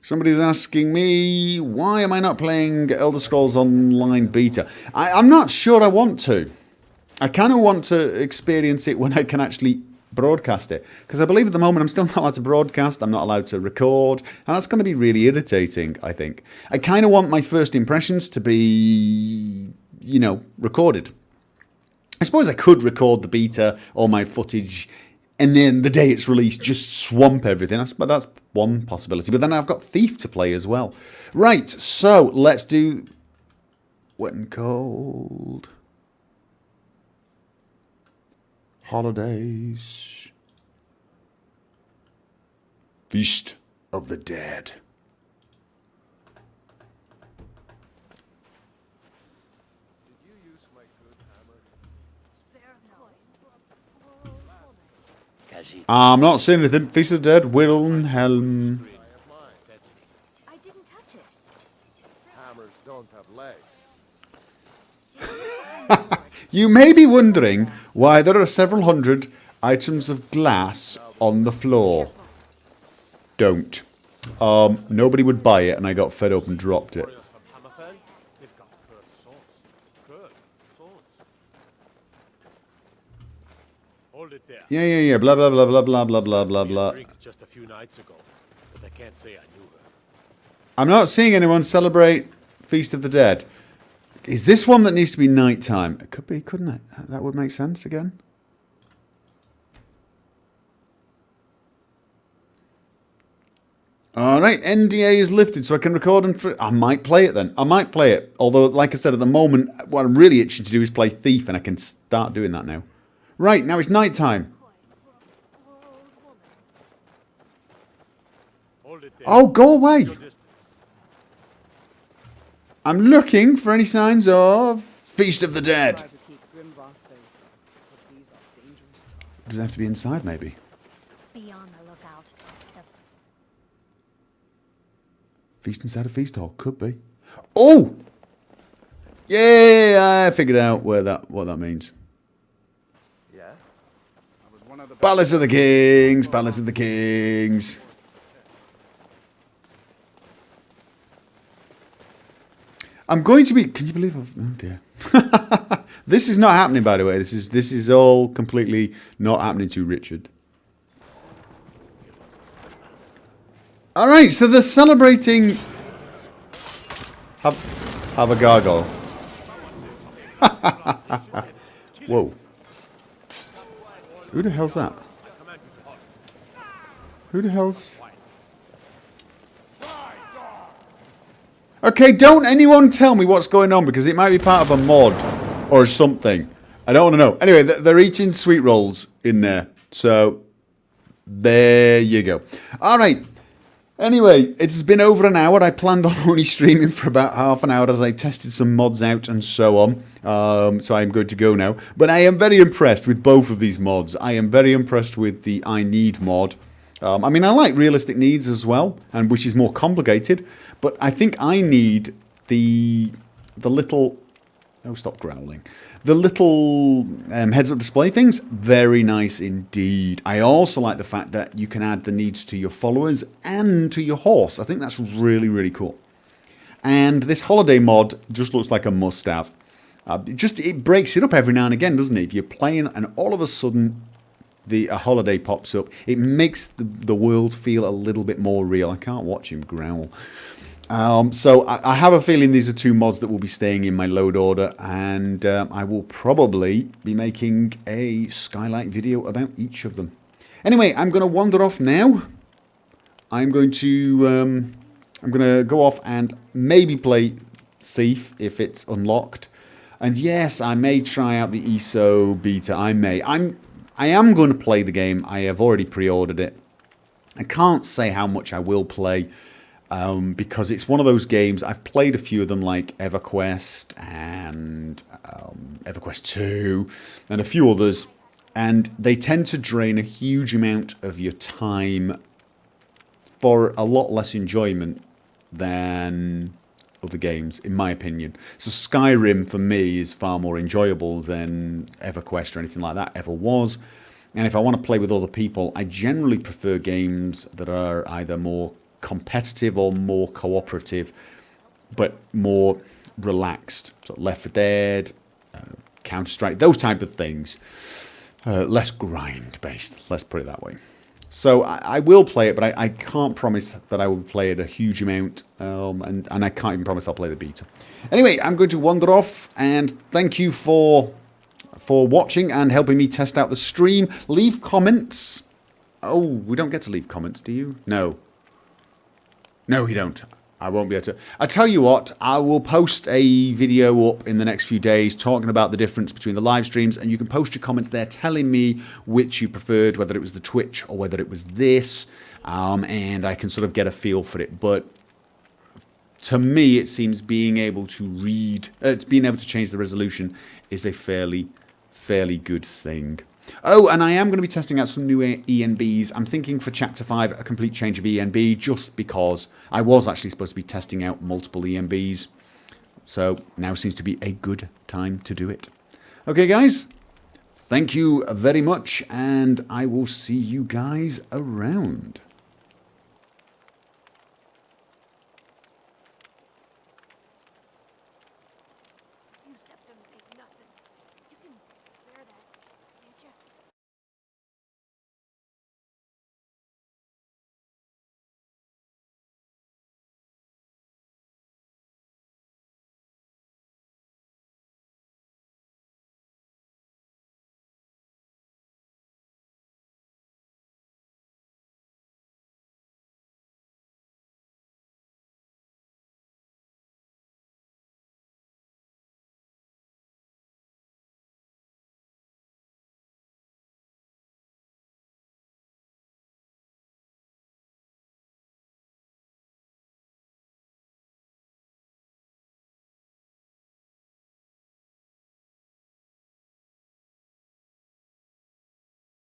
Somebody's asking me, why am I not playing Elder Scrolls Online Beta? I'm not sure I want to. I kind of want to experience it when I can actually broadcast it. Because I believe at the moment I'm still not allowed to broadcast, I'm not allowed to record, and that's going to be really irritating, I think. I kind of want my first impressions to be, you know, recorded. I suppose I could record the beta or my footage, and then the day it's released, just swamp everything. But that's one possibility. But then I've got Thief to play as well. Right, so let's do Wet and Cold. Holidays. Feast of the Dead. Did you use my good hammer? Spare a coin. I'm not seeing anything. Feast of the Dead, Wilhelm. I didn't touch it. don't have legs. You may be wondering why there are several hundred items of glass on the floor. Don't. Nobody would buy it, and I got fed up and dropped it. Warriors from Hammerfell, they've got curved swords. Curved swords. Hold it there. Yeah. Blah, blah, blah, blah, blah, blah, blah, blah, We had blah. drink just a few nights ago, but I can't say I knew her. I'm not seeing anyone celebrate Feast of the Dead. Is this one that needs to be nighttime? It could be, couldn't it? That would make sense again. Alright, NDA is lifted, so I can record and... I might play it then. I might play it. Although, like I said, at the moment, what I'm really itching to do is play Thief, and I can start doing that now. Right, now it's nighttime. Hold it there. Oh, go away! Your distance. I'm looking for any signs of Feast of the Dead. Try to keep Grimvoss safe, but these are dangerous times. Does it have to be inside, maybe? Be on the lookout. Feast inside a feast hall. Could be. Oh! Yeah, I figured out what that means. Yeah? Palace of the Kings, Palace of the Kings. I'm going to be... Can you believe I've... Oh, dear. This is not happening, by the way. This is all completely not happening to Richard. All right, so they're celebrating... Have a gargle. Whoa. Who the hell's that? Who the hell's... Okay, don't anyone tell me what's going on, because it might be part of a mod or something. I don't want to know. Anyway, they're eating sweet rolls in there. So, there you go. All right. Anyway, it's been over an hour. I planned on only streaming for about half an hour as I tested some mods out and so on. So I'm good to go now. But I am very impressed with both of these mods. I am very impressed with the I Need mod. I mean, I like Realistic Needs as well, and which is more complicated. But I think I need the little... Oh, stop growling. The little heads-up display things, very nice indeed. I also like the fact that you can add the needs to your followers and to your horse. I think that's really, really cool. And this holiday mod just looks like a must-have. It breaks it up every now and again, doesn't it? If you're playing and all of a sudden a holiday pops up, it makes the world feel a little bit more real. I can't watch him growl. So I have a feeling these are two mods that will be staying in my load order, and I will probably be making a Skylight video about each of them. Anyway, I'm going to wander off now. I'm going to go off and maybe play Thief if it's unlocked. And yes, I may try out the ESO beta. I am going to play the game. I have already pre-ordered it. I can't say how much I will play. Because it's one of those games, I've played a few of them like EverQuest and EverQuest 2 and a few others, and they tend to drain a huge amount of your time for a lot less enjoyment than other games, in my opinion. So Skyrim, for me, is far more enjoyable than EverQuest or anything like that ever was. And if I want to play with other people, I generally prefer games that are either more competitive or more cooperative, but more relaxed. So Left 4 Dead, Counter-Strike, those type of things. Less grind-based, let's put it that way. So I will play it, but I can't promise that I will play it a huge amount, and I can't even promise I'll play the beta. Anyway, I'm going to wander off, and thank you for watching and helping me test out the stream. Leave comments. Oh, we don't get to leave comments, do you? No. No, we don't. I won't be able to. I tell you what, I will post a video up in the next few days talking about the difference between the live streams, and you can post your comments there telling me which you preferred, whether it was the Twitch or whether it was this, and I can sort of get a feel for it. But to me, it seems being able to being able to change the resolution is a fairly good thing. Oh, and I am going to be testing out some new ENBs. I'm thinking for Chapter 5, a complete change of ENB, just because I was actually supposed to be testing out multiple ENBs. So now seems to be a good time to do it. Okay, guys. Thank you very much, and I will see you guys around.